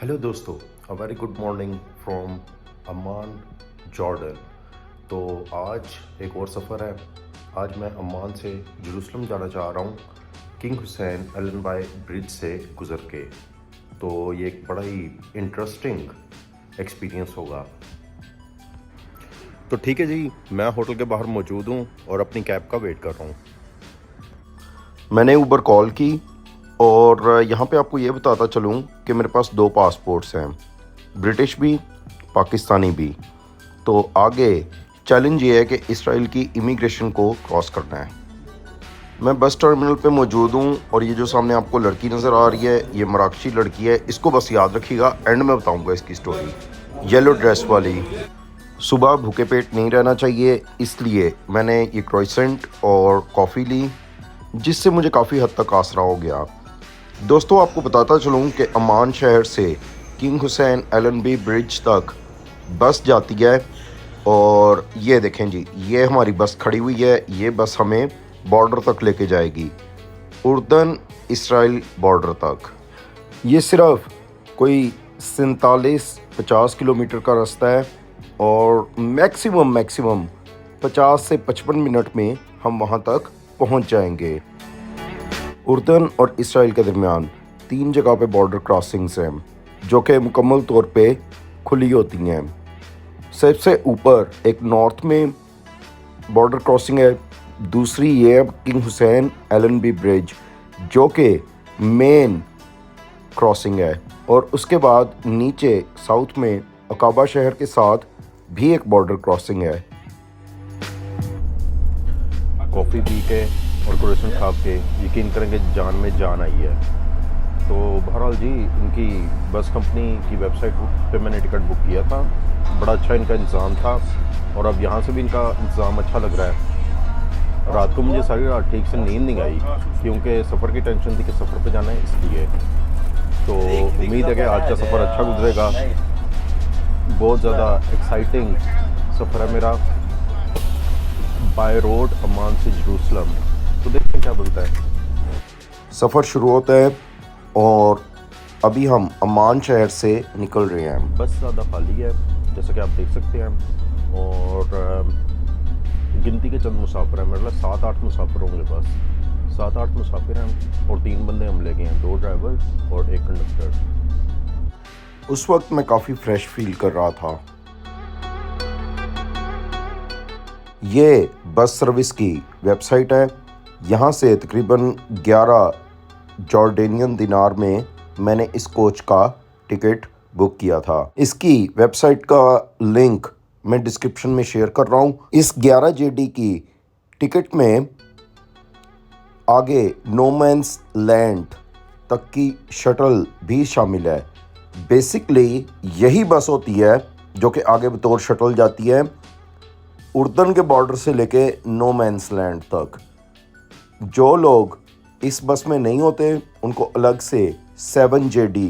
Hello दोस्तों, a very good morning from Amman Jordan. तो आज एक और सफ़र है। आज मैं अम्मान से जेरूसलम जाना चाह रहा हूँ, King Hussein Allenby Bridge से गुज़र के। तो ये एक बड़ा ही इंटरेस्टिंग एक्सपीरियंस होगा। तो ठीक है जी, मैं होटल के बाहर मौजूद हूँ और अपनी कैब का वेट कर रहा हूँ। मैंने ऊबर कॉल की और यहाँ पे आपको ये बताता चलूँ कि मेरे पास 2 पासपोर्ट्स हैं, ब्रिटिश भी, पाकिस्तानी भी। तो आगे चैलेंज ये है कि इसराइल की इमिग्रेशन को क्रॉस करना है। मैं बस टर्मिनल पे मौजूद हूँ और ये जो सामने आपको लड़की नज़र आ रही है, ये मराकशी लड़की है। इसको बस याद रखिएगा, एंड में बताऊँगा इसकी स्टोरी। येलो ड्रेस वाली। सुबह भूखे पेट नहीं रहना चाहिए, इसलिए मैंने ये क्रोइसेंट और कॉफ़ी ली, जिससे मुझे काफ़ी हद तक आसरा हो गया। दोस्तों, आपको बताता चलूँ कि अम्मान शहर से King Hussein Allenby Bridge तक बस जाती है। और ये देखें जी, ये हमारी बस खड़ी हुई है। ये बस हमें बॉर्डर तक लेके जाएगी, उर्दन इसराइल बॉर्डर तक। ये सिर्फ कोई 47-50 किलोमीटर का रास्ता है और मैक्सिमम 50 से 55 मिनट में हम वहाँ तक पहुँच जाएंगे। उर्दन और इसराइल के दरमियान 3 जगह पे बॉर्डर क्रॉसिंग्स हैं, जो कि मुकम्मल तौर पे खुली होती हैं। सबसे ऊपर एक नॉर्थ में बॉर्डर क्रॉसिंग है, दूसरी ये है King Hussein Allenby Bridge, जो कि मेन क्रॉसिंग है। और उसके बाद नीचे साउथ में अकाबा शहर के साथ भी एक बॉर्डर क्रॉसिंग है। कॉफ़ी पी के और क्रोसेंट खा के यकीन करेंगे जान में जान आई है। तो बहरहाल जी, इनकी बस कंपनी की वेबसाइट पे मैंने टिकट बुक किया था। बड़ा अच्छा इनका इंतज़ाम था और अब यहाँ से भी इनका इंतज़ाम अच्छा लग रहा है। रात को मुझे सारी रात ठीक से नींद नहीं आई, क्योंकि सफ़र की टेंशन थी कि सफ़र पे जाना है, इसलिए। तो उम्मीद है कि आज का सफ़र अच्छा गुजरेगा। बहुत ज़्यादा एक्साइटिंग सफ़र है मेरा, बाय रोड अम्मान से जेरूसलम। तो देखते हैं क्या बनता है। सफ़र शुरू होता है और अभी हम अम्मान शहर से निकल रहे हैं। बस ज़्यादा खाली है, जैसा कि आप देख सकते हैं। और गिनती के चंद मुसाफिर हैं, मतलब 7-8 मुसाफिर होंगे बस। 7-8 मुसाफिर हैं और 3 बंदे हम ले गए हैं, 2 ड्राइवर और 1 कंडक्टर। उस वक्त मैं काफ़ी फ्रेश फील कर रहा था। ये बस सर्विस की वेबसाइट है। यहाँ से तकरीबन 11 जॉर्डेनियन दिनार में मैंने इस कोच का टिकट बुक किया था। इसकी वेबसाइट का लिंक मैं डिस्क्रिप्शन में शेयर कर रहा हूँ। इस 11 जेडी की टिकट में आगे नो मैंस लैंड तक की शटल भी शामिल है। बेसिकली यही बस होती है जो कि आगे बतौर शटल जाती है उर्दन के बॉर्डर से लेके नो मैंस लैंड तक। जो लोग इस बस में नहीं होते उनको अलग से 7 जेडी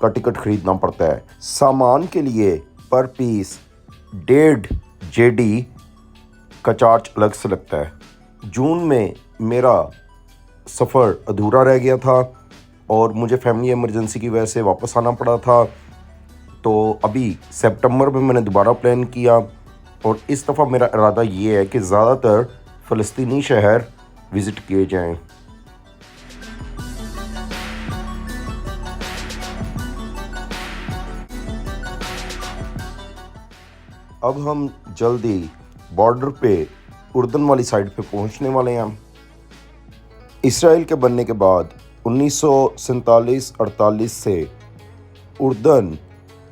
का टिकट खरीदना पड़ता है। सामान के लिए पर पीस 1.5 जेडी का चार्ज अलग से लगता है। जून में मेरा सफ़र अधूरा रह गया था और मुझे फैमिली इमरजेंसी की वजह से वापस आना पड़ा था। तो अभी सितंबर में मैंने दोबारा प्लान किया और इस दफ़ा मेरा इरादा ये है कि ज़्यादातर फ़लस्तीनी शहर विज़िट किए जाएं। अब हम जल्दी बॉर्डर पे उर्दन वाली साइड पे पहुंचने वाले हैं। इसराइल के बनने के बाद 1947-48 से उर्दन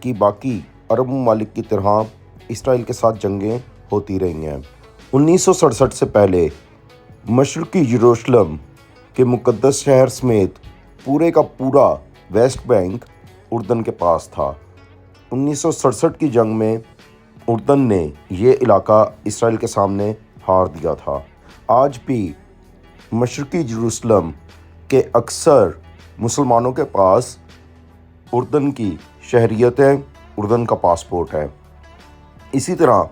की बाकी अरब ममालिक की तरह इसराइल के साथ जंगें होती रही हैं। 1967 से पहले मशरक़ी यरूशलेम के मुक़द्दस शहर समेत पूरे का पूरा वेस्ट बैंक उर्दन के पास था। 1967 की जंग में उर्दन ने ये इलाका इसराइल के सामने हार दिया था। आज भी मशरक़ी यरूशलेम के अक्सर मुसलमानों के पास उर्दन की शहरियत है, उर्दन का पासपोर्ट है। इसी तरह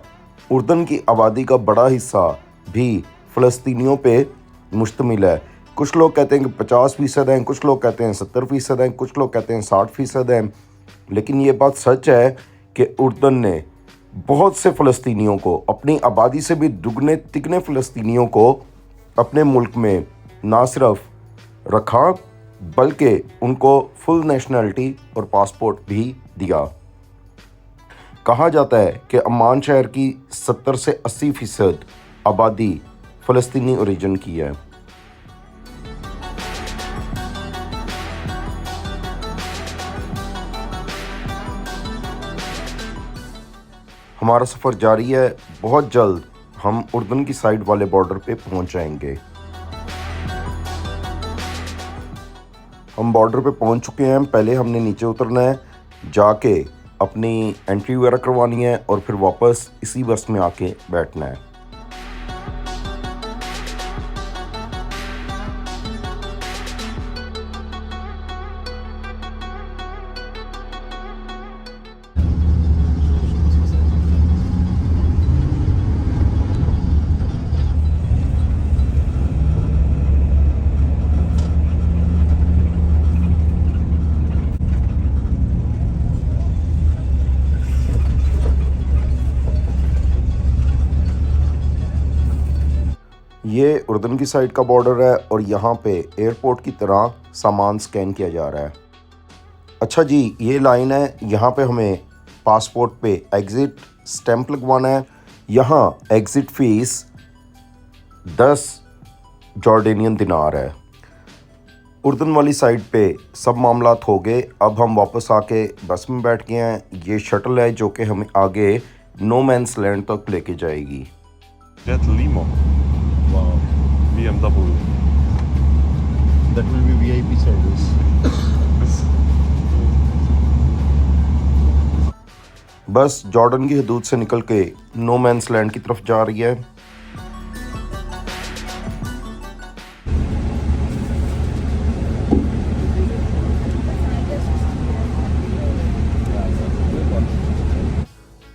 उर्दन की आबादी का बड़ा हिस्सा भी फ़लस्तीनियों पे मुश्तमिल है। कुछ लोग कहते हैं कि 50% हैं, कुछ लोग कहते हैं 70% हैं, कुछ लोग कहते हैं 60% हैं। लेकिन ये बात सच है कि उर्दन ने बहुत से फ़लस्तीनियों को, अपनी आबादी से भी दुगने तिगने फ़लस्तीनियों को अपने मुल्क में ना सिर्फ रखा बल्कि उनको फुल नेशनलिटी और पासपोर्ट भी दिया। कहा जाता है कि अम्मान शहर की 70 से 80% आबादी फ़लस्तीनी ओरिजिन की है। हमारा सफ़र जारी है। बहुत जल्द हम उर्दन की साइड वाले बॉर्डर पे पहुंच जाएंगे। हम बॉर्डर पे पहुंच चुके हैं। पहले हमने नीचे उतरना है, जाके अपनी एंट्री वगैरह करवानी है और फिर वापस इसी बस में आके बैठना है। ये उर्दन की साइड का बॉर्डर है और यहाँ पे एयरपोर्ट की तरह सामान स्कैन किया जा रहा है। अच्छा जी, ये लाइन है, यहाँ पे हमें पासपोर्ट पे एग्ज़िट स्टैंप लगवाना है। यहाँ एग्ज़िट फ़ीस 10 जॉर्डेनियन दिनार है। उर्दन वाली साइड पे सब मामलात हो गए। अब हम वापस आके बस में बैठ गए हैं। ये शटल है जो कि हमें आगे नो मैंस लैंड तक लेके जाएगी। Jet Limo. Wow. BMW. That will be VIP service. बस जॉर्डन की हदूद से निकल के नो मैंस लैंड की तरफ जा रही है।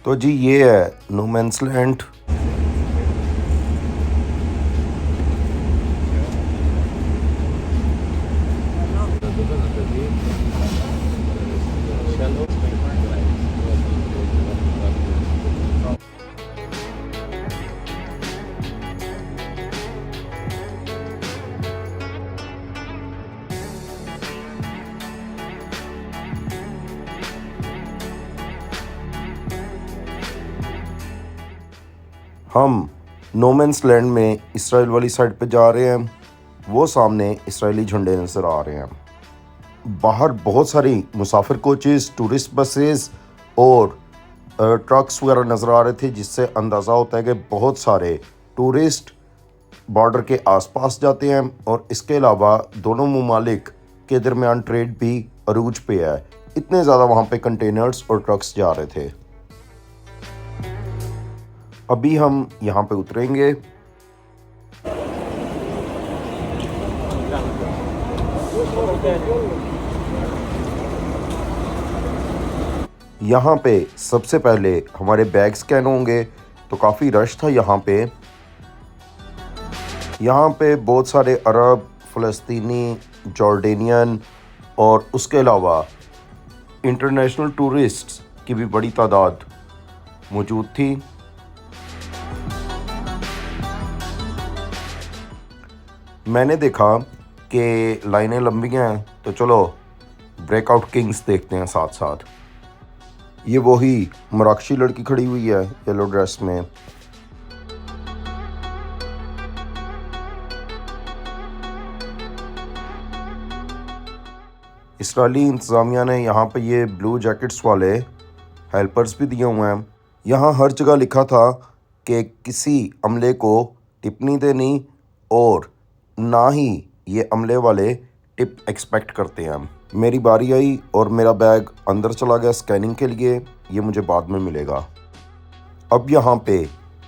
तो जी ये है नो मैंस लैंड। हम नो मैंस लैंड में इसराइल वाली साइड पे जा रहे हैं। वो सामने इसराइली झंडे नज़र आ रहे हैं। बाहर बहुत सारी मुसाफिर कोचेस, टूरिस्ट बसेस और ट्रक्स वगैरह नज़र आ रहे थे, जिससे अंदाज़ा होता है कि बहुत सारे टूरिस्ट बॉर्डर के आसपास जाते हैं और इसके अलावा दोनों ममालिक के दरमियान ट्रेड भी अरूज पे है। इतने ज़्यादा वहाँ पे कंटेनर्स और ट्रक्स जा रहे थे। अभी हम यहाँ पे उतरेंगे। यहाँ पे सबसे पहले हमारे बैग स्कैन होंगे, तो काफ़ी रश था यहाँ पे। यहाँ पे बहुत सारे अरब, फ़लस्तीनी, जॉर्डेनियन और उसके अलावा इंटरनेशनल टूरिस्ट्स की भी बड़ी तादाद मौजूद थी। मैंने देखा कि लाइनें लंबी हैं, तो चलो ब्रेकआउट किंग्स देखते हैं साथ साथ। ये वही मराकशी लड़की खड़ी हुई है येलो ड्रेस में। इसराइली इंतज़ामिया ने यहाँ पे ये ब्लू जैकेट्स वाले हेल्पर्स भी दिए हुए हैं। यहाँ हर जगह लिखा था कि किसी अमले को टिप नहीं देनी और ना ही ये अमले वाले टिप एक्सपेक्ट करते हैं। मेरी बारी आई और मेरा बैग अंदर चला गया स्कैनिंग के लिए। ये मुझे बाद में मिलेगा। अब यहाँ पे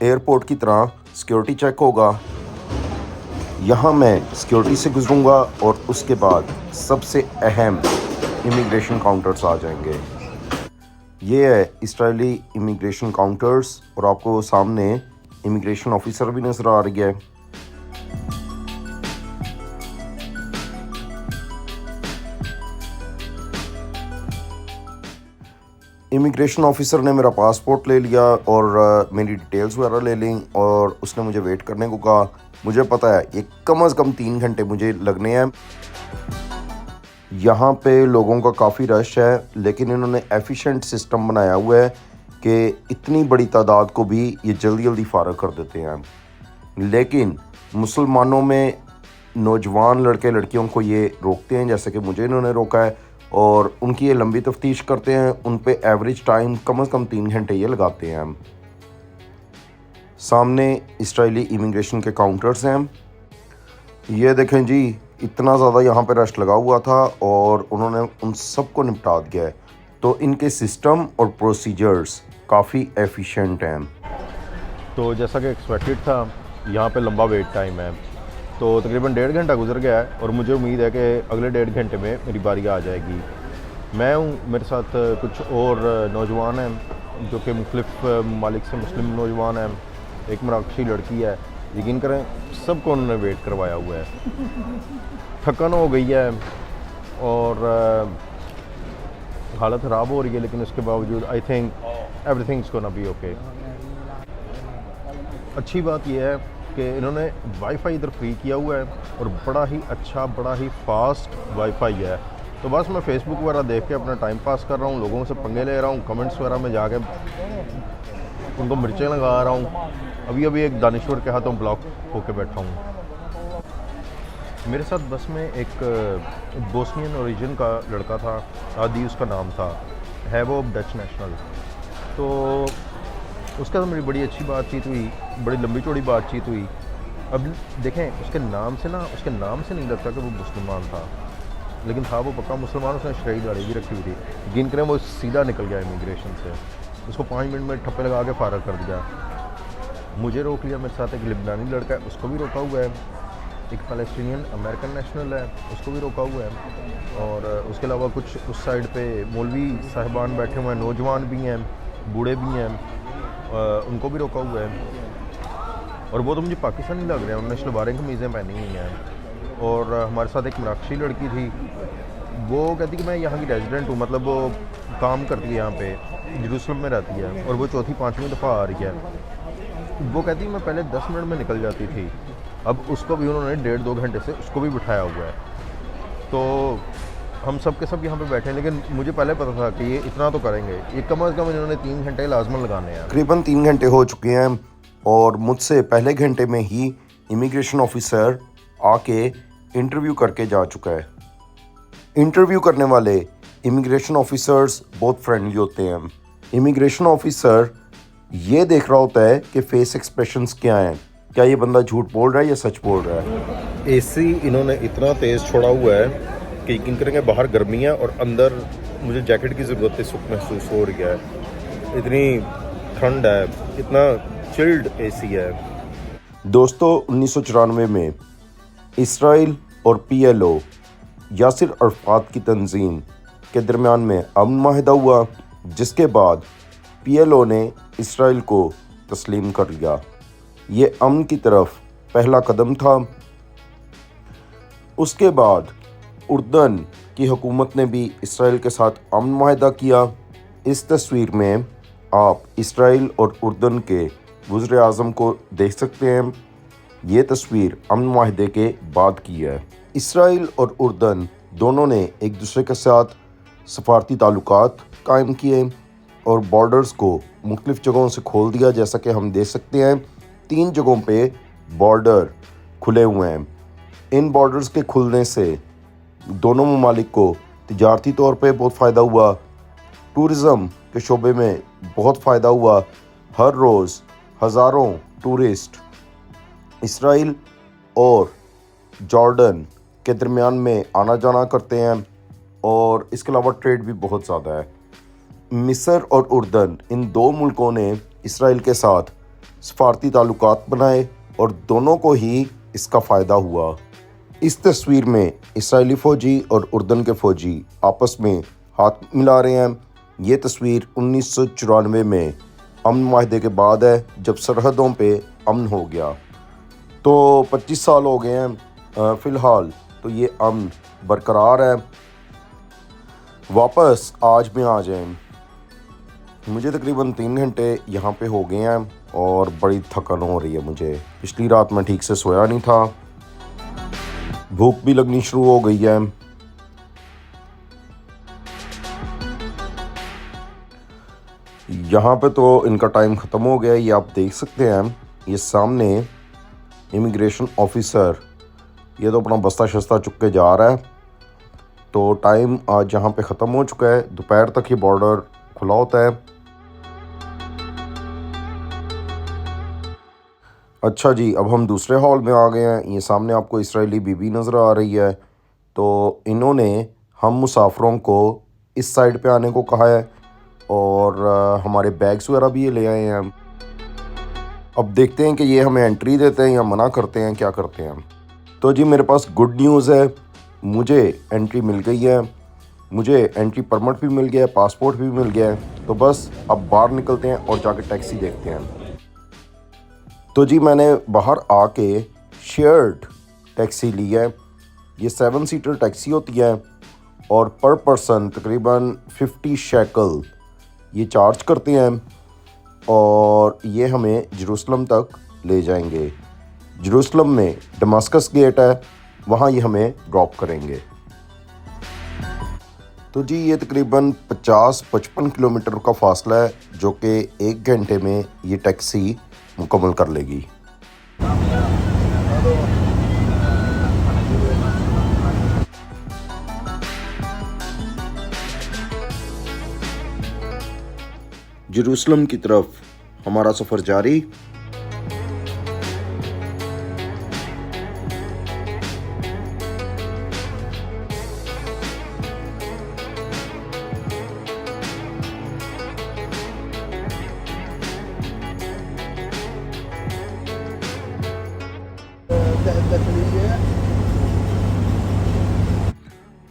एयरपोर्ट की तरह सिक्योरिटी चेक होगा। यहाँ मैं सिक्योरिटी से गुजरूँगा और उसके बाद सबसे अहम इमिग्रेशन काउंटर्स आ जाएंगे। ये है इसराइली इमिग्रेशन काउंटर्स और आपको सामने इमिग्रेशन ऑफिसर भी नज़र आ रही है। इमिग्रेशन ऑफिसर ने मेरा पासपोर्ट ले लिया और मेरी डिटेल्स वगैरह ले ली और उसने मुझे वेट करने को कहा। मुझे पता है ये कम से कम 3 घंटे मुझे लगने हैं। यहाँ पे लोगों का काफ़ी रश है, लेकिन इन्होंने एफिशिएंट सिस्टम बनाया हुआ है कि इतनी बड़ी तादाद को भी ये जल्दी जल्दी फारग कर देते हैं। लेकिन मुसलमानों में नौजवान लड़के लड़कियों को ये रोकते हैं, जैसे कि मुझे इन्होंने रोका है, और उनकी ये लंबी तफ्तीश करते हैं। उन पे एवरेज टाइम कम से कम 3 घंटे ये लगाते हैं। सामने इजरायली इमिग्रेशन के काउंटर्स हैं। ये देखें जी, इतना ज़्यादा यहाँ पे रश लगा हुआ था और उन्होंने उन सब को निपटा दिया है। तो इनके सिस्टम और प्रोसीजर्स काफ़ी एफिशिएंट हैं। तो जैसा कि एक्सपेक्टेड था, यहाँ पे लंबा वेट टाइम है। तो तकरीबन 1.5 घंटा गुजर गया है और मुझे उम्मीद है कि अगले 1.5 घंटे में मेरी बारी आ जाएगी। मैं हूँ, मेरे साथ कुछ और नौजवान हैं जो कि मुख्तलिफ ममालिक से मुस्लिम नौजवान हैं। एक मराकशी लड़की है। यकीन करें सबको उन्होंने वेट करवाया हुआ है। थकन हो गई है और हालत ख़राब हो रही है, लेकिन उसके बावजूद I think everything's gonna be okay. अच्छी बात यह है कि इन्होंने वाईफाई इधर फ्री किया हुआ है और बड़ा ही अच्छा, बड़ा ही फास्ट वाईफाई है। तो बस मैं फ़ेसबुक वगैरह देख के अपना टाइम पास कर रहा हूँ, लोगों से पंगे ले रहा हूँ, कमेंट्स वगैरह में जाके उनको मिर्चें लगा रहा हूँ। अभी एक दानिश्वर के हाथों ब्लॉक होके बैठा हूँ। मेरे साथ बस में एक बोस्नियन ओरिजिन का लड़का था, आदि उसका नाम था, है वो डच नेशनल। तो उसका तो मेरी बड़ी अच्छी बातचीत हुई, बड़ी लंबी चौड़ी बातचीत हुई। अब देखें, उसके नाम से नहीं लगता कि वो मुसलमान था, लेकिन था वो पक्का मुसलमान। उसने शरीर दाढ़ी भी रखी हुई थी। यकीन करें वो सीधा निकल गया इमिग्रेशन से। उसको 5 मिनट में ठप्पे लगा के फारग कर दिया। मुझे रोक लिया। मेरे साथ एक लिबनानी लड़का है, उसको भी रोका हुआ है। एक फ़लस्तीनियन अमेरिकन नेशनल है, उसको भी रोका हुआ है। और उसके अलावा कुछ उस साइड पे मौलवी साहिबान बैठे हुए हैं, नौजवान भी हैं, बूढ़े भी हैं, उनको भी रोका हुआ है। और वो तो मुझे पाकिस्तानी लग रहे हैं, उन्होंने शलवारें कमीज़ें पहनी हुई हैं। और हमारे साथ एक मराकशी लड़की थी, वो कहती कि मैं यहाँ की रेजिडेंट हूँ, मतलब वो काम करती है यहाँ पे, जेरूसलम में रहती है, और वो 4-5वीं दफ़ा आ रही है। वो कहती है मैं पहले 10 मिनट में निकल जाती थी, अब उसको भी उन्होंने 1.5-2 घंटे से उसको भी बिठाया हुआ है। तो हम सब के सब यहाँ पे बैठे हैं, लेकिन मुझे पहले पता था कि ये इतना तो करेंगे। ये कम से कम इन्होंने 3 घंटे लाजमन लगाने हैं। तकरीबन 3 घंटे हो चुके हैं और मुझसे पहले घंटे में ही इमिग्रेशन ऑफिसर आके इंटरव्यू करके जा चुका है। इंटरव्यू करने वाले इमिग्रेशन ऑफिसर्स बहुत फ्रेंडली होते हैं। इमिग्रेशन ऑफिसर ये देख रहा होता है कि फेस एक्सप्रेशंस क्या हैं, क्या ये बंदा झूठ बोल रहा है या सच बोल रहा है। एसी इन्होंने इतना तेज़ छोड़ा हुआ है कि यकीन करेंगे बाहर गर्मी है और अंदर मुझे जैकेट की ज़रूरत है, सुख महसूस हो रही है। इतनी ठंड है, इतना चिल्ड एसी है। दोस्तों, 1994 में इसराइल और PLO यासिर अरफात की तंजीम के दरमियान में अमन माहिदा हुआ, जिसके बाद PLO ने इसराइल को तस्लीम कर लिया। ये अमन की तरफ पहला कदम था। उसके बाद उर्दन की हुकूमत ने भी इसराइल के साथ अमन माहिदा किया। इस तस्वीर में आप इसराइल और उर्दन के वज़ीर आज़म को देख सकते हैं। ये तस्वीर अमन माहिदे के बाद की है। इसराइल और उर्दन दोनों ने एक दूसरे के साथ सफारती ताल्लुकात कायम किए और बॉर्डर्स को मुख्तलिफ़ जगहों से खोल दिया। जैसा कि हम देख सकते हैं 3 जगहों पे बॉर्डर खुले हुए हैं। इन बॉर्डर्स के खुलने से दोनों ममालिक को तिजारती तौर पे बहुत फ़ायदा हुआ, टूरिज़म के शोबे में बहुत फ़ायदा हुआ। हर रोज़ हज़ारों टूरिस्ट इसराइल और जॉर्डन के दरमियान में आना जाना करते हैं और इसके अलावा ट्रेड भी बहुत ज़्यादा है। मिस्र और उर्दन, इन 2 मुल्कों ने इसराइल के साथ सफारती ताल्लुकात बनाए और दोनों को ही इसका फ़ायदा हुआ। इस तस्वीर में इसराइली फ़ौजी और उर्दन के फ़ौजी आपस में हाथ मिला रहे हैं। ये तस्वीर 1994 में अमन माहिदे के बाद है, जब सरहदों पे अमन हो गया। तो 25 साल हो गए हैं। फ़िलहाल तो ये अमन बरकरार है। वापस आज में आ जाएं। मुझे तकरीबन 3 घंटे यहाँ पे हो गए हैं और बड़ी थकन हो रही है मुझे। पिछली रात मैं ठीक से सोया नहीं था, भूख भी लगनी शुरू हो गई है। यहाँ पे तो इनका टाइम ख़त्म हो गया है, ये आप देख सकते हैं। ये सामने इमिग्रेशन ऑफिसर ये तो अपना बस्ता शस्ता चुक के जा रहा है। तो टाइम आज यहाँ पे ख़त्म हो चुका है, दोपहर तक ये बॉर्डर खुला होता है। अच्छा जी, अब हम दूसरे हॉल में आ गए हैं। ये सामने आपको इसराइली बीबी नज़र आ रही है। तो इन्होंने हम मुसाफिरों को इस साइड पे आने को कहा है और हमारे बैग्स वगैरह भी ये ले आए हैं। अब देखते हैं कि ये हमें एंट्री देते हैं या मना करते हैं, क्या करते हैं। तो जी मेरे पास गुड न्यूज़ है, मुझे एंट्री मिल गई है। मुझे एंट्री परमिट भी मिल गया है, पासपोर्ट भी मिल गया है। तो बस अब बाहर निकलते हैं और जाके टैक्सी देखते हैं। तो जी मैंने बाहर आके शेयर्ड टैक्सी ली है। ये 7 सीटर टैक्सी होती है और पर पर्सन तकरीबन 50 शेकल ये चार्ज करते हैं और ये हमें जेरूसलम तक ले जाएंगे। जेरूसलम में दमास्कस गेट है, वहाँ ये हमें ड्रॉप करेंगे। तो जी ये तकरीबन 50-55 किलोमीटर का फासला है जो कि 1 घंटे में ये टैक्सी मुकम्मल कर लेगी। जेरूसलम की तरफ हमारा सफ़र जारी।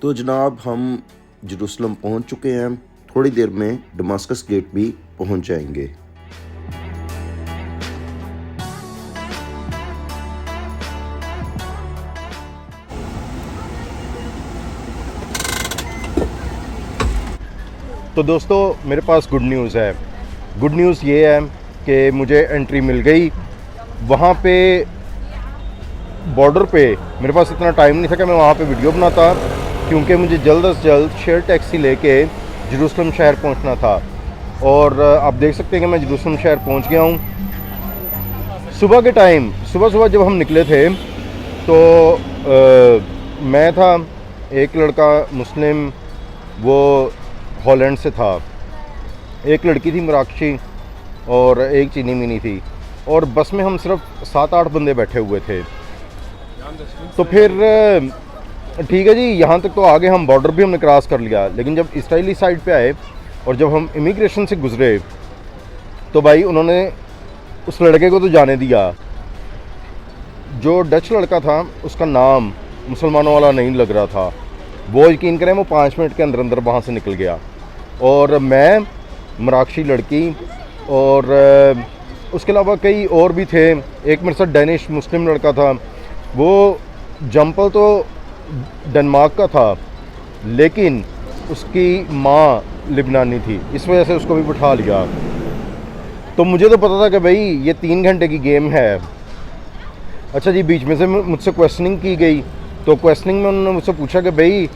तो जनाब हम जेरूसलम पहुंच चुके हैं, थोड़ी देर में दमास्कस गेट भी पहुंच जाएंगे। तो दोस्तों मेरे पास गुड न्यूज़ है। गुड न्यूज़ ये है कि मुझे एंट्री मिल गई। वहाँ पे बॉर्डर पे मेरे पास इतना टाइम नहीं था कि मैं वहाँ पे वीडियो बनाता, क्योंकि मुझे जल्द से जल्द शेयर टैक्सी लेके जेरूसलम शहर पहुँचना था। और आप देख सकते हैं कि मैं जेरूसलम शहर पहुँच गया हूँ। सुबह के टाइम सुबह जब हम निकले थे तो मैं था, एक लड़का मुस्लिम वो हॉलैंड से था, एक लड़की थी मराकशी और एक चीनी मिनी थी, और बस में हम सिर्फ 7-8 बंदे बैठे हुए थे। तो फिर ठीक है जी, यहाँ तक तो आगे हम बॉर्डर भी हमने क्रॉस कर लिया। लेकिन जब इसराइली साइड पे आए और जब हम इमिग्रेशन से गुजरे तो भाई उन्होंने उस लड़के को तो जाने दिया। जो डच लड़का था उसका नाम मुसलमानों वाला नहीं लग रहा था। वो यकीन करें वो 5 मिनट के अंदर वहाँ से निकल गया। और मैं, मराकशी लड़की और उसके अलावा कई और भी थे। एक मेरे साथ डेनिश मुस्लिम लड़का था, वो जंपल तो डेनमार्क का था लेकिन उसकी माँ लिबनानी थी, इस वजह से उसको भी बिठा लिया। तो मुझे तो पता था कि भाई ये 3 घंटे की गेम है। अच्छा जी, बीच में से मुझसे क्वेश्चनिंग की गई। तो क्वेश्चनिंग में उन्होंने मुझसे पूछा कि भाई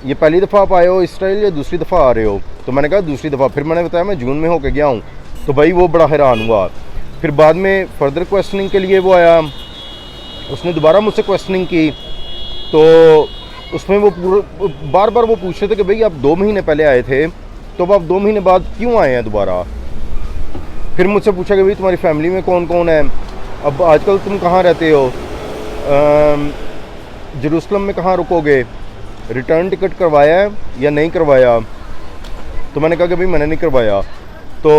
ये पहली दफ़ा आप आए हो इसराइल या दूसरी दफ़ा आ रहे हो? तो मैंने कहा दूसरी दफ़ा। फिर मैंने बताया मैं जून में होके गया हूँ। तो भाई वो बड़ा हैरान हुआ। फिर बाद में फर्दर क्वेश्चनिंग के लिए वो आया, उसने दोबारा मुझसे क्वेश्चनिंग की। तो उसमें वो बार बार वो पूछ रहे थे कि भाई आप 2 महीने पहले आए थे तो अब आप 2 महीने बाद क्यों आए हैं दोबारा? फिर मुझसे पूछा कि भाई तुम्हारी फैमिली में कौन कौन है, अब आजकल तुम कहाँ रहते हो, जेरूसलम में कहाँ रुकोगे, रिटर्न टिकट करवाया है या नहीं करवाया? तो मैंने कहा कि भाई मैंने नहीं करवाया। तो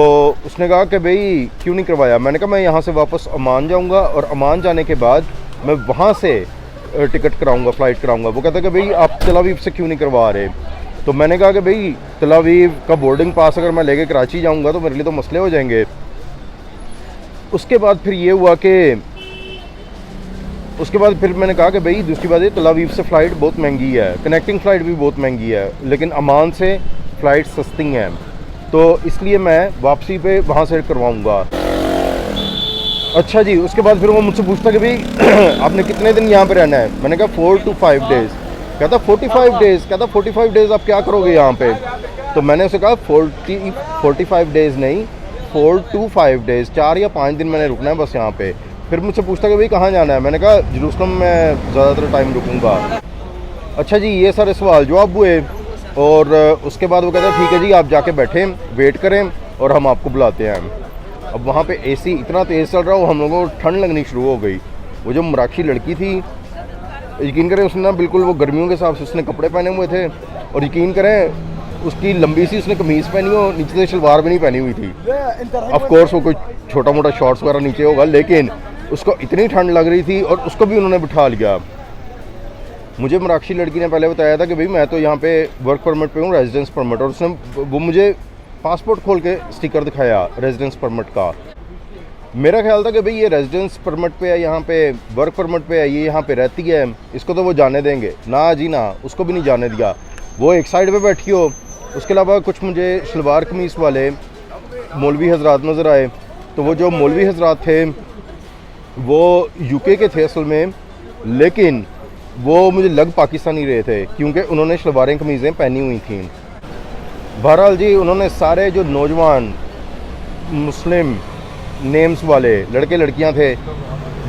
उसने कहा कि भाई क्यों नहीं करवाया? मैंने कहा मैं यहाँ से वापस अमान जाऊँगा और अमान जाने के बाद मैं वहाँ से टिकट कराऊँगा, फ़्लाइट कराऊँगा। वो कहता कि भाई आप तल अवीव से क्यों नहीं करवा रहे? तो मैंने कहा कि भाई तल अवीव का बोर्डिंग पास अगर मैं लेके कराची जाऊँगा तो मेरे लिए तो मसले हो जाएंगे। उसके बाद फिर ये हुआ कि फिर मैंने कहा कि भाई दूसरी बात है, तल अवीव से फ़्लाइट बहुत महंगी है, कनेक्टिंग फ़्लाइट भी बहुत महंगी है, लेकिन अमान से फ़्लाइट सस्ती हैं। तो इसलिए मैं वापसी पे वहाँ से करवाऊँगा। अच्छा जी, उसके बाद फिर वो मुझसे पूछता कि भाई आपने कितने दिन यहाँ पे रहना है। मैंने कहा 4 to 5 डेज़। कहता 45 डेज़। कहता 45 डेज़ आप क्या करोगे यहाँ पे। तो मैंने उसे कहा 45 डेज़ नहीं, 4 to 5 डेज़, 4 या 5 दिन मैंने रुकना है बस यहाँ पे। फिर मुझसे पूछता कि भाई कहाँ जाना है। मैंने कहा जेरूसलम में ज़्यादातर टाइम रुकूँगा। अच्छा जी, ये सारे सवाल जवाब हुए और उसके बाद वो कहता है ठीक है जी, आप जाके बैठें, वेट करें और हम आपको बुलाते हैं। अब वहाँ पे एसी इतना तेज़ चल रहा हो, हम लोगों को ठंड लगनी शुरू हो गई। वो जो मराठी लड़की थी, यकीन करें उसने ना बिल्कुल वो गर्मियों के हिसाब से उसने कपड़े पहने हुए थे, और यकीन करें उसकी लंबी सी उसने कमीज़ पहनी हो, नीचे से शलवार भी नहीं पहनी हुई थी। ऑफ कोर्स वो कोई छोटा मोटा शॉर्ट्स वगैरह नीचे होगा, लेकिन उसको इतनी ठंड लग रही थी और उसको भी उन्होंने बिठा लिया। मुझे मराठी लड़की ने पहले बताया था कि भाई मैं तो यहाँ पे वर्क परमिट पे हूँ, रेजिडेंस परमिट, और उसने वो मुझे पासपोर्ट खोल के स्टिकर दिखाया रेजिडेंस परमिट का। मेरा ख्याल था कि भाई ये रेजिडेंस परमिट पे है, यहाँ पे वर्क परमिट पे है, ये यहाँ पे रहती है, इसको तो वो जाने देंगे। ना जी ना, उसको भी नहीं जाने दिया। वो एक साइड पे बैठी हो। उसके अलावा कुछ मुझे शलवार कमीज़ वाले मौलवी हजरात नज़र आए। तो वो जो मौलवी हजरात थे वो यूके के थे असल में, लेकिन वो मुझे लग पाकिस्तानी रहे थे क्योंकि उन्होंने शलवारें कमीज़ें पहनी हुई थीं। बहरहाल जी, उन्होंने सारे जो नौजवान मुस्लिम नेम्स वाले लड़के लड़कियां थे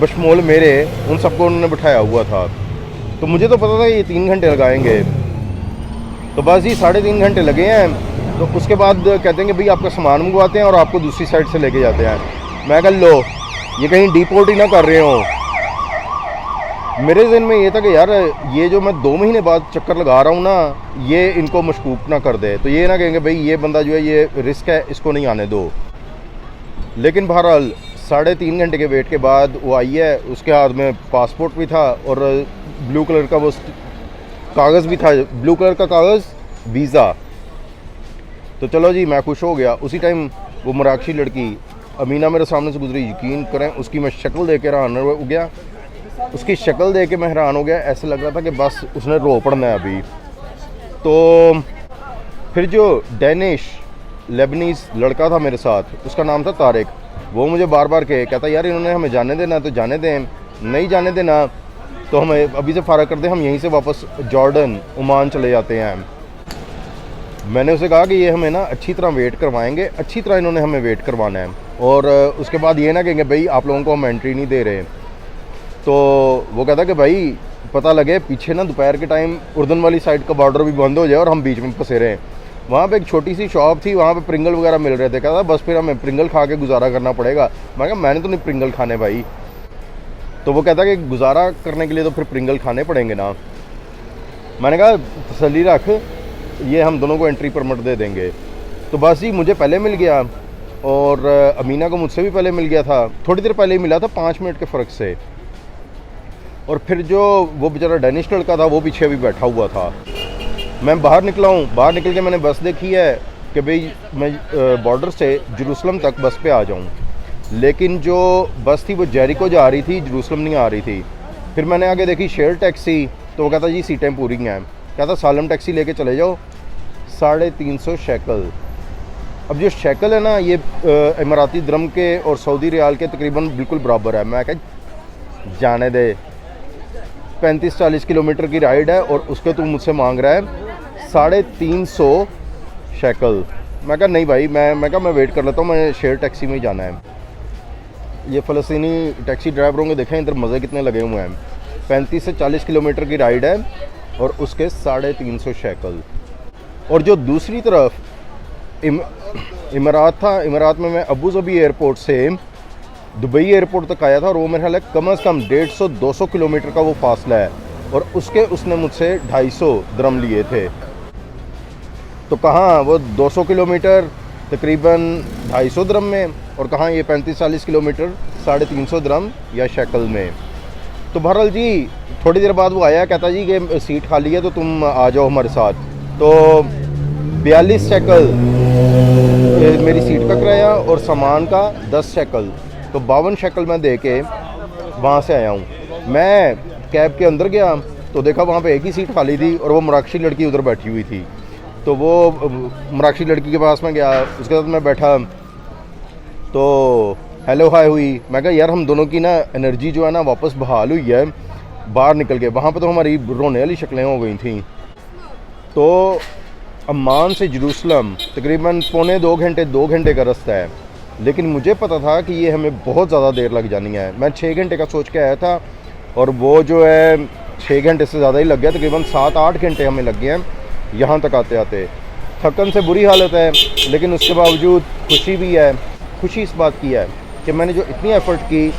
बशमोल मेरे, उन सबको उन्होंने बिठाया हुआ था। तो मुझे तो पता था ये 3 घंटे लगाएंगे। तो बस जी 3.5 घंटे लगे हैं। तो उसके बाद कहते हैं कि भाई आपका सामान मंगवाते हैं और आपको दूसरी साइड से लेके जाते हैं। मैं कह लो ये कहीं डिपोर्ट ही ना कर रहे हो। मेरे जहन में ये था कि यार ये जो मैं 2 महीने बाद चक्कर लगा रहा हूँ ना, ये इनको मशकूक ना कर दे, तो ये ना कहेंगे भाई ये बंदा जो है ये रिस्क है, इसको नहीं आने दो। लेकिन बहरहाल 3.5 घंटे के वेट के बाद वो आई है। उसके हाथ में पासपोर्ट भी था और ब्लू कलर का वो कागज़ भी था, ब्लू कलर का कागज़, वीज़ा। तो चलो जी, मैं खुश हो गया। उसी टाइम वो मराठी लड़की अमीना मेरे सामने से गुजरी। यकीन करें उसकी मैं शक्ल देख के हैरान हो गया। उसकी शक्ल देख के मैं हैरान हो गया। ऐसे लग रहा था कि बस उसने रो पड़ना है अभी। तो फिर जो डेनिश लेबनीज़ लड़का था मेरे साथ, उसका नाम था तारिक, वो मुझे बार बार कहता यार इन्होंने हमें जाने देना तो जाने दें, नहीं जाने देना तो हमें अभी से फ़ारग कर दें, हम यहीं से वापस जॉर्डन ओमान चले जाते हैं। मैंने उसे कहा कि ये हमें ना अच्छी तरह वेट करवाएंगे, अच्छी तरह इन्होंने हमें वेट करवाना है, और उसके बाद ये ना कहेंगे भाई आप लोगों को हम एंट्री नहीं दे रहे। तो वो कहता कि भाई पता लगे पीछे ना दोपहर के टाइम उर्दन वाली साइड का बॉर्डर भी बंद हो जाए और हम बीच में फंसे रहें। वहाँ पे एक छोटी सी शॉप थी, वहाँ पे प्रिंगल वगैरह मिल रहे थे। कहता बस फिर हमें प्रिंगल खा के गुजारा करना पड़ेगा। मैं कहा मैंने तो नहीं प्रिंगल खाने भाई। तो वो कहता कि गुजारा करने के लिए तो फिर प्रिंगल खाने पड़ेंगे ना। मैंने कहा तसल्ली रख, ये हम दोनों को एंट्री परमिट दे देंगे। तो बस ही मुझे पहले मिल गया और अमीना को मुझसे भी पहले मिल गया था, थोड़ी देर पहले ही मिला था, 5 मिनट के फ़र्क से। और फिर जो वो बेचारा डेनिश लड़का था वो पीछे भी बैठा हुआ था। मैं बाहर निकला हूँ, बाहर निकल के मैंने बस देखी है कि भाई मैं बॉर्डर से जेरूसलम तक बस पे आ जाऊँ, लेकिन जो बस थी वो जेरिको जा रही थी, जेरूसलम नहीं आ रही थी। फिर मैंने आगे देखी शेयर टैक्सी, तो वो कहता जी सीटें पूरी हैं। कहता सालम टैक्सी लेके चले जाओ, 350 शेकल। अब जो शेकल है ना, ये इमाराती दिरहम के और सऊदी रियाल के तकरीबन बिल्कुल बराबर है। मैं कह जाने दे, 35-40 किलोमीटर की राइड है और उसके तू मुझसे मांग रहा है 350 शेकल। मैं कहा नहीं भाई, मैं कहा मैं वेट कर लेता हूँ, मैं शेयर टैक्सी में ही जाना है। ये फ़लस्तीनी टैक्सी ड्राइवरों के देखें इधर मज़े कितने लगे हुए हैं। 35 से 40 किलोमीटर की राइड है और उसके 350 शेकल। और जो दूसरी तरफ इमारात था, इमारात में मैं अबू धाबी एयरपोर्ट से दुबई एयरपोर्ट तक आया था और वो मेरे ख्याल है कम से कम 150-200 किलोमीटर का वो फासला है, और उसने मुझसे 250 दिरहम लिए थे। तो कहाँ वो 200 किलोमीटर तकरीबन 250 दिरहम में, और कहाँ ये 35-40 किलोमीटर 350 दिरहम या शेकल में। तो बहरहाल जी थोड़ी देर बाद वो आया, कहता जी कि सीट खाली है तो तुम आ जाओ हमारे साथ। तो 42 शेकल मेरी सीट का किराया और सामान का 10 शेकल, तो 52 शेकल मैं दे के वहाँ से आया हूँ। मैं कैब के अंदर गया तो देखा वहाँ पे एक ही सीट खाली थी और वो मराठी लड़की उधर बैठी हुई थी। तो वो मराठी लड़की के पास में गया, उसके साथ मैं बैठा तो हेलो हाय हुई। मैं कहा यार हम दोनों की ना एनर्जी जो है ना वापस बहाल हुई है बाहर निकल के। वहाँ पे तो हमारी रोने वाली शक्लें हो गई थी। तो अम्मान से जेरूसलम तकरीबन 2 घंटे का रास्ता है, लेकिन मुझे पता था कि ये हमें बहुत ज़्यादा देर लग जानी है। मैं 6 घंटे का सोच के आया था और वो जो है 6 घंटे से ज़्यादा ही लग गया, तकरीबन 7-8 घंटे हमें लग गए हैं यहाँ तक आते आते। थकन से बुरी हालत है, लेकिन उसके बावजूद खुशी भी है। खुशी इस बात की है कि मैंने जो इतनी एफ़र्ट की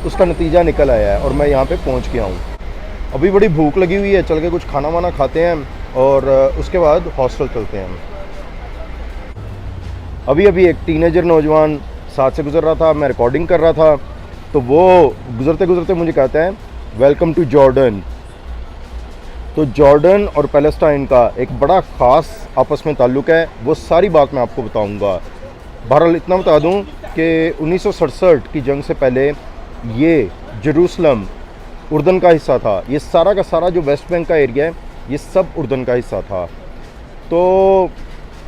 उसका नतीजा निकल आया है और मैं यहाँ पे पहुँच गया हूँ। अभी बड़ी भूख लगी हुई है, चल के कुछ खाना वाना खाते हैं और उसके बाद हॉस्टल चलते हैं। अभी एक टीनेजर नौजवान साथ से गुज़र रहा था, मैं रिकॉर्डिंग कर रहा था, तो वो गुज़रते गुज़रते मुझे कहता है वेलकम टू जॉर्डन। तो जॉर्डन और पैलेस्टाइन का एक बड़ा ख़ास आपस में ताल्लुक़ है, वो सारी बात मैं आपको बताऊंगा। बहरहाल इतना बता दूं कि 1967 की जंग से पहले ये जेरूसलम उर्दन का हिस्सा था। ये सारा का सारा जो वेस्ट बैंक का एरिया है ये सब उर्दन का हिस्सा था। तो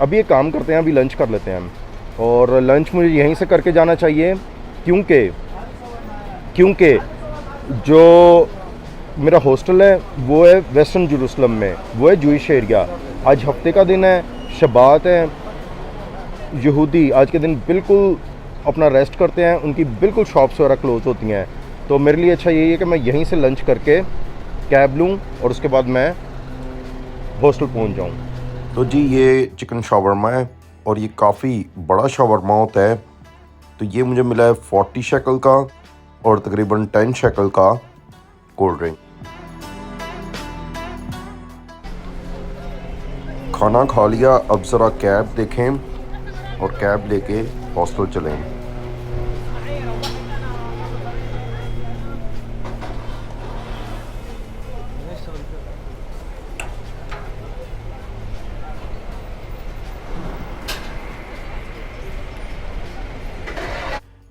अभी एक काम करते हैं, अभी लंच कर लेते हैं और लंच मुझे यहीं से करके जाना चाहिए क्योंकि जो मेरा हॉस्टल है वो है वेस्टर्न जेरूसलम में, वो है जूइश एरिया। आज हफ्ते का दिन है, शबात है, यहूदी आज के दिन बिल्कुल अपना रेस्ट करते हैं, उनकी बिल्कुल शॉप्स वगैरह क्लोज होती हैं। तो मेरे लिए अच्छा यही है कि मैं यहीं से लंच करके कैब लूँ और उसके बाद मैं हॉस्टल पहुंच जाऊं। तो जी ये चिकन शावरमा है और ये काफ़ी बड़ा शावरमा होता है। तो ये मुझे मिला है 40 शेकल का और तकरीबन 10 शेकल का कोल्ड ड्रिंक। खाना खा लिया, अब ज़रा कैब देखें और कैब लेके हॉस्टल चलें।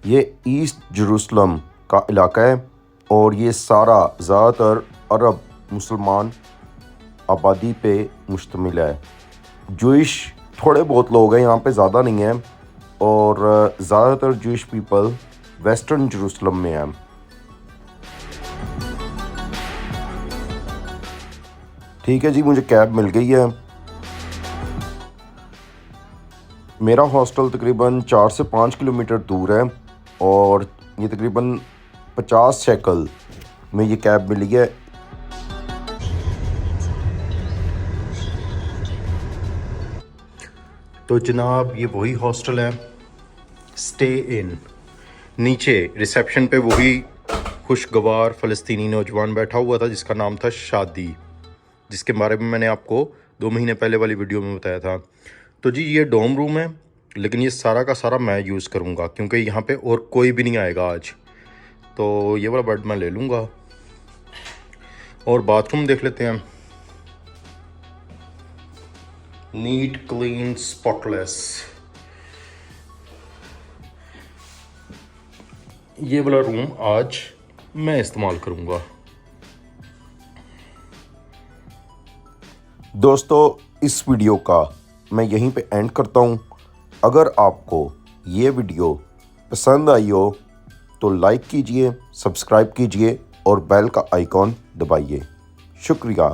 ये ईस्ट जेरूसलम का इलाका है और ये सारा ज़्यादातर अरब मुसलमान आबादी पे मुश्तमिल है। जूइश थोड़े बहुत लोग हैं यहाँ पे, ज़्यादा नहीं है, और ज़्यादातर जूइश पीपल वेस्टर्न जेरूसलम में हैं। ठीक है जी, मुझे कैब मिल गई है। मेरा हॉस्टल तकरीबन 4 से 5 किलोमीटर दूर है और ये तकरीबन 50 शेकल में ये कैब मिली है। तो जनाब ये वही हॉस्टल है, स्टे इन। नीचे रिसेप्शन पे वही खुशगवार फ़लस्तीनी नौजवान बैठा हुआ था जिसका नाम था शादी, जिसके बारे में मैंने आपको 2 महीने पहले वाली वीडियो में बताया था। तो जी ये डोम रूम है, लेकिन ये सारा का सारा मैं यूज़ करूँगा क्योंकि यहाँ पे और कोई भी नहीं आएगा आज। तो ये वाला बेड मैं ले लूँगा और बाथरूम देख लेते हैं। Neat, clean, spotless. ये वाला रूम आज मैं इस्तेमाल करूँगा। दोस्तों इस वीडियो का मैं यहीं पे एंड करता हूँ। अगर आपको ये वीडियो पसंद आई हो तो लाइक कीजिए, सब्सक्राइब कीजिए और बेल का आइकॉन दबाइए। शुक्रिया।